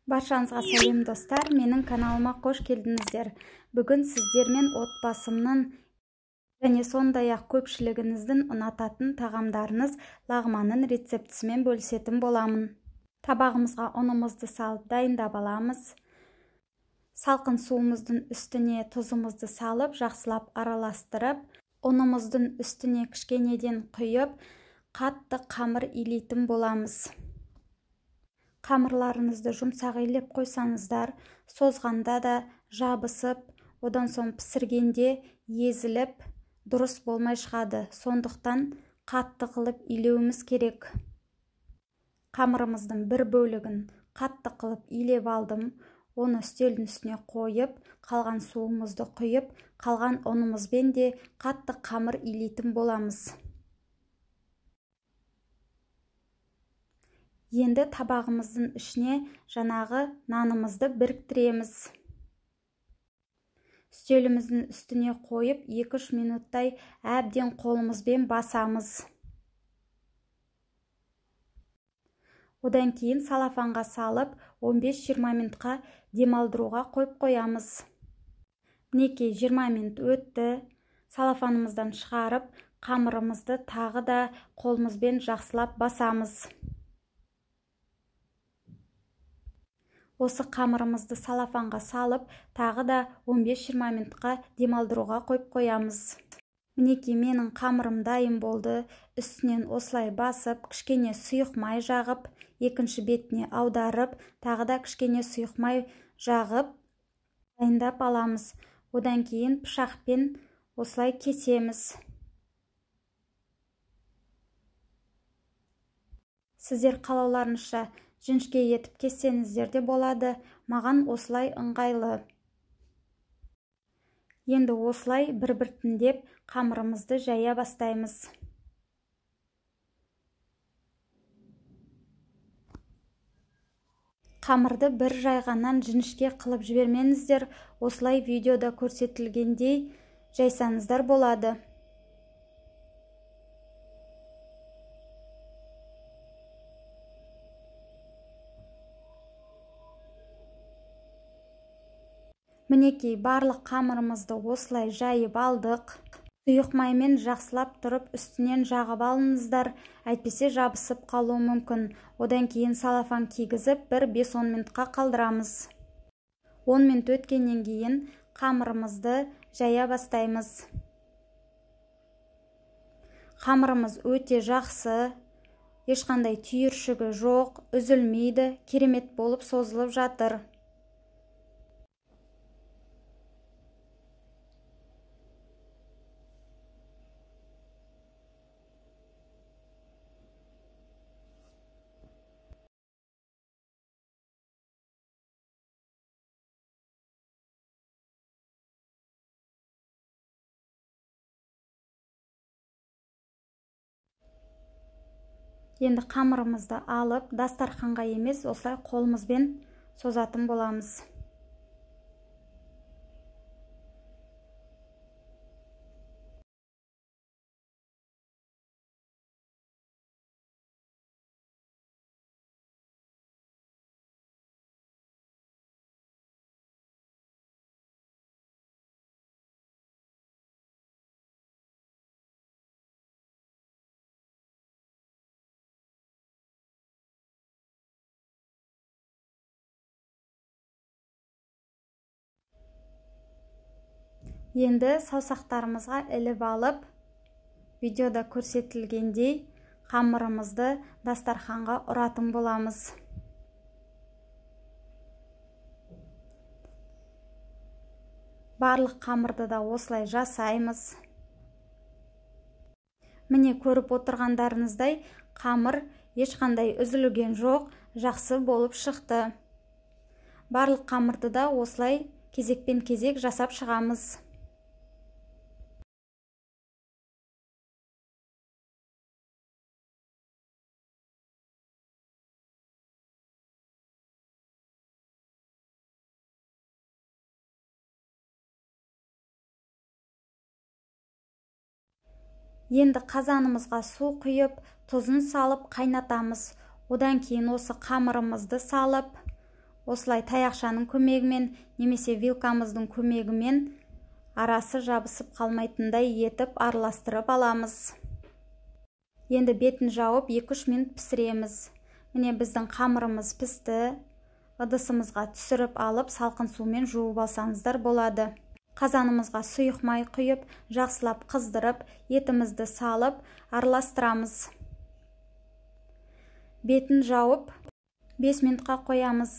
Баршаңызға сәлем достар, менің каналыма қош келдіңіздер. Бүгін сіздермен отбасымның және сондай-ақ көпшілігіңіздің ұнататын тағамдарыңыз лағманның рецептісімен бөлісетін боламын. Табағымызға ұнымызды салып дайындап аламыз. Салқын суымыздың үстіне тұзымызды салып, жақсылап араластырып, ұнымыздың үстіне кішкенеден құйып, қатты қамыр илейтін боламыз. Қамырларыңызды жұмсақ илеп қойсаңыздар, созғанда да жабысып, одан соң пісіргенде езіліп, дұрыс болмай шығады. Сондықтан қатты қылып илеуіміз керек. Қамырымыздың бір бөлігін қатты қылып илеп алдым. Оны үстелдің үстіне қойып, қалған суымызды құйып, қалған ұнымызбен де қатты қамыр илейтін боламыз. Енді табағымыздың ішіне жаңағы нанымызды біріктіреміз. Үстеліміздің үстіне қойып, 2-3 минуттай әбден қолымызбен басамыз. Одан кейін салафанға салып, 15-20 минутқа демалдыруға қойып қоямыз. Мінекей 20 минут өтті. Салафанымыздан шығарып, қамырымызды тағы да қолымызбен жақсылап басамыз. Осы қамырымызды салафанға салып, тағы да 15-20 минутқа демалдыруға қойып қоямыз. Мінекей менің қамырым дайын болды. Үстінен осылай басып, кішкене сұйық май жағып, екінші бетіне аударып, тағы да кішкене сұйық май жағып, дайындап аламыз. Одан кейін пышақпен осылай кесеміз. Сіздер қалауларыңызша жіңішке етіп кессеңіздер де болады. Маған осылай ыңғайлы. Енді осылай бір-біртіндеп қамырымызды жая бастаймыз. Қамырды бір жайғаннан жіңішке қылып жібермеңіздер. Осылай видеода көрсетілгендей жайсаңыздар болады. Мінекей барлық қамырымызды осылай жайып алдық. Сұйық маймен жақсылап тұрып үстінен жағып алыңыздар, әйтпесе жабысып қалуы мүмкін. Одан кейін салафан кигізіп 1-5-10 минутқа қалдырамыз. 10 минут өткеннен кейін қамырымызды жая бастаймыз. Қамырымыз өте жақсы, ешқандай түйіршігі жоқ, үзілмейді, керемет болып созылып жатыр. Енді қамырымызды алып, дастарханға емес, осылай қолымызбен созатын боламыз. Енді саусақтарымызға іліп алып, видеода көрсетілгендей қамырымызды дастарханға ұратын боламыз. Барлық қамырды да осылай жасаймыз. Міне көріп отырғандарыңыздай қамыр ешқандай үзілген жоқ, жақсы болып шықты. Барлық қамырды да осылай кезекпен кезек жасап шығамыз. Енді қазанымызға су құйып, тұзын салып қайнатамыз. Одан кейін осы қамырымызды салып, осылай таяқшаның көмегімен немесе вилкамыздың көмегімен арасы жабысып қалмайтындай етіп араластырып аламыз. Енді бетін жауып 2-3 минут пісіреміз. Міне біздің қамырымыз пісті. Ыдысымызға түсіріп алып, салқын сумен жуып алсаңыздар болады. Қазанымызға сұйық май құйып, жақсылап қыздырып, етімізді салып, араластырамыз. Бетін жауып 5 минутқа қоямыз.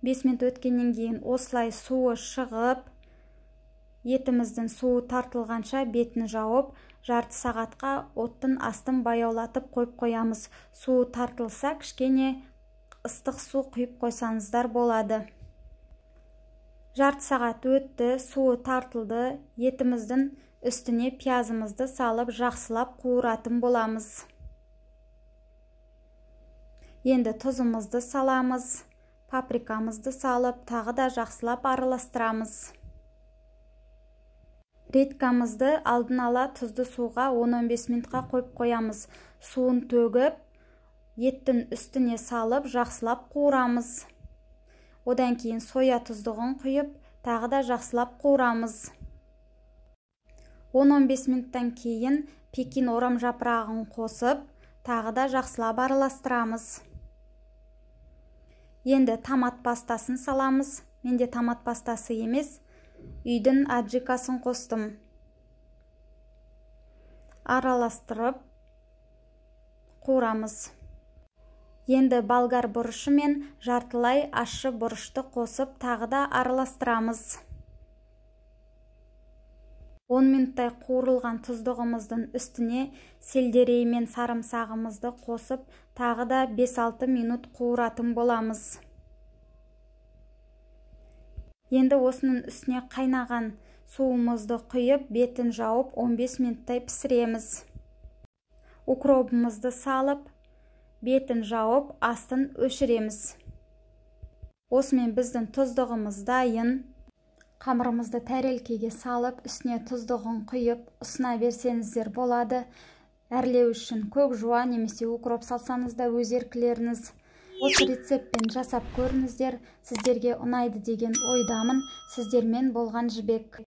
5 минут өткеннен кейін осылай суы шығып, етіміздің суы тартылғанша бетін жауып, жарты сағатқа оттың астын баяулатып қойып қоямыз. Суы тартылса, кішкене ыстық су құйып қойсаңыздар болады. Жарты сағат өтті, суы тартылды, етіміздің үстіне пиязымызды салып, жақсылап қуыратын боламыз. Енді тұзымызды саламыз, паприкамызды салып, тағы да жақсылап араластырамыз. Редькамызды алдын ала тұзды суға 10-15 минутқа қойып қоямыз. Суын төгіп, еттің үстіне салып, жақсылап қуырамыз. Одан кейін соя тұздығын құйып, тағы да жақсылап қуырамыз. 10-15 минуттан кейін пекин орам жапырағын қосып, тағы да жақсылап араластырамыз. Енді томат пастасын саламыз. Менде томат пастасы емес, үйдің аджикасын қостым. Араластырып қуырамыз. Енді болгар бұрышы мен жартылай ащы бұрышты қосып, тағы да араластырамыз. 10 минуттай қуырылған тұздығымыздың үстіне сельдерей мен сарымсағымызды қосып, тағы да 5-6 минут қуыратын боламыз. Енді осының үстіне қайнаған суымызды құйып, бетін жауып 15 минуттай пісіреміз. Укропымызды салып, бетін жауып, астын өшіреміз. Осымен біздің тұздығымыз дайын. Қамырымызды тәрелкеге салып, үстіне тұздығын құйып, ұсына берсеңіздер болады. Әрлеу үшін көк жуа немесе укроп салсаңыз да өз еркілеріңіз. Осы рецептпен жасап көріңіздер. Сіздерге ұнайды деген ойдамын. Сіздермен болған Жібек.